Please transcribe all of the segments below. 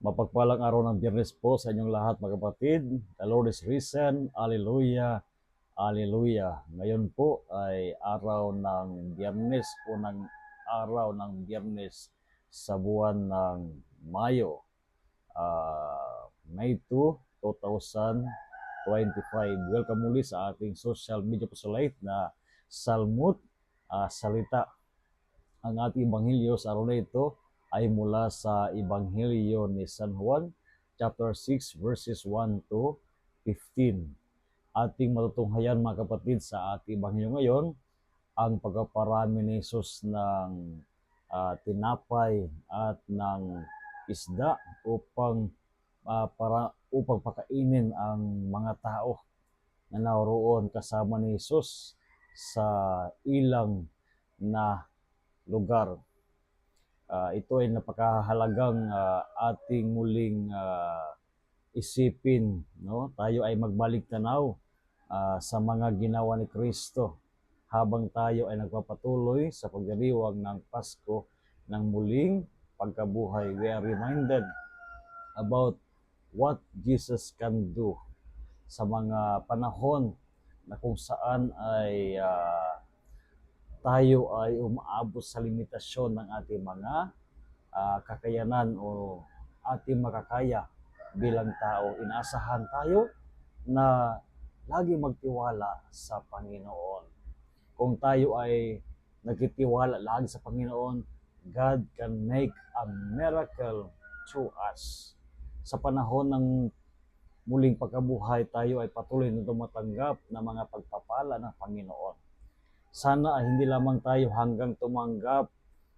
Mapagpalang araw ng Biyernes po sa inyong lahat mga kapatid. The Lord is risen. Hallelujah. Hallelujah. Ngayon po ay araw ng Biyernes, unang araw ng Biyernes sa buwan ng Mayo. May 2, 2025. Welcome muli sa ating social media apostolate na Salmut Salita. Ang ating Ebanghelyo sa araw na ito ay mula sa Ebanghelyo ni San Juan, chapter 6, verses 1 to 15. Ating matutunghayan mga kapatid sa ating Ebanghelyo ngayon, ang pagpaparami ni Jesus ng tinapay at ng isda upang pakainin ang mga tao na naroon kasama ni Jesus sa ilang na lugar. Ito ay napakahalagang ating muling isipin, no? Tayo ay magbalik tanaw sa mga ginawa ni Kristo habang tayo ay nagpapatuloy sa pagdiriwang ng Pasko ng muling pagkabuhay. We are reminded about what Jesus can do sa mga panahon na kung saan ay tayo ay umaabot sa limitasyon ng ating mga kakayanan o ating makakaya bilang tao. Inaasahan tayo na lagi magtiwala sa Panginoon. Kung tayo ay nagtitiwala lagi sa Panginoon, God can make a miracle through us. Sa panahon ng muling pagkabuhay, tayo ay patuloy na tumatanggap ng mga pagpapala ng Panginoon. Sana ay hindi lamang tayo hanggang tumanggap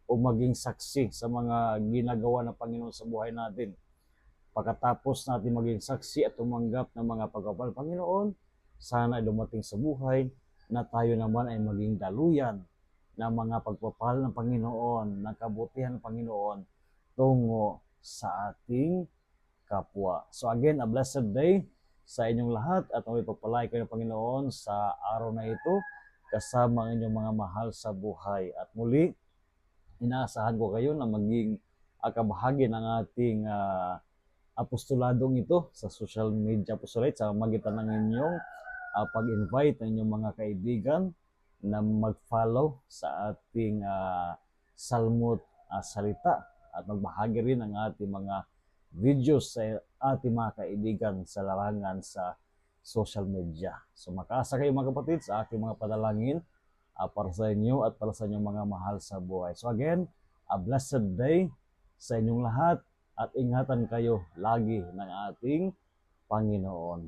o maging saksi sa mga ginagawa ng Panginoon sa buhay natin. Pagkatapos natin maging saksi at tumanggap ng mga pagpapala ng Panginoon, sana ay dumating sa buhay na tayo naman ay maging daluyan ng mga pagpapala ng Panginoon, ng kabutihan ng Panginoon tungo sa ating kapwa. So again, a blessed day sa inyong lahat at may pagpalay kayo ng Panginoon sa araw na ito kasama ang inyong mga mahal sa buhay. At muli, inaasahan ko kayo na maging kabahagi ng ating apostoladong ito sa social media apostolate sa magitan ng inyong pag-invite ng inyong mga kaibigan na mag-follow sa ating Salmut Salita at magbahagi rin ng ating mga videos sa ating mga kaibigan sa larangan sa social media. So makaasa kayo mga kapatid sa aking mga padalangin para sa inyo at para sa inyong mga mahal sa buhay. So again, a blessed day sa inyong lahat at ingatan kayo lagi ng ating Panginoon.